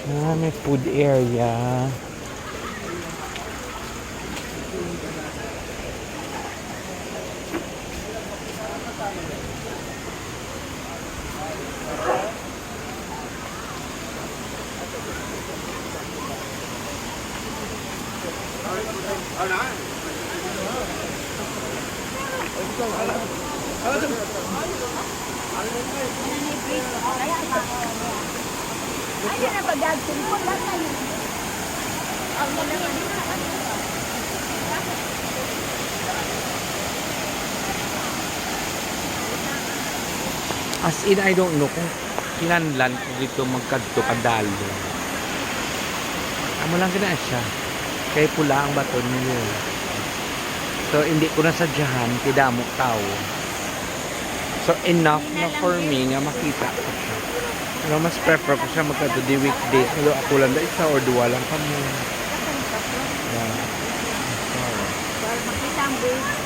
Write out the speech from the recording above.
May food area. Ayan na bagag, simple lang na yun. Ang naman. As in, I don't know kung kinanlan ko dito magkadto kadalo. Amo lang kina siya. Kay pula ang baton niyo. So, hindi ko nasadyahan, kidamo tao. So, enough na for me nga makita ko siya. Pero mas prefer ko siya magkadto di weekdays. Pero ako lang na isa or duwa lang kami. Yeah. Para makita ang base.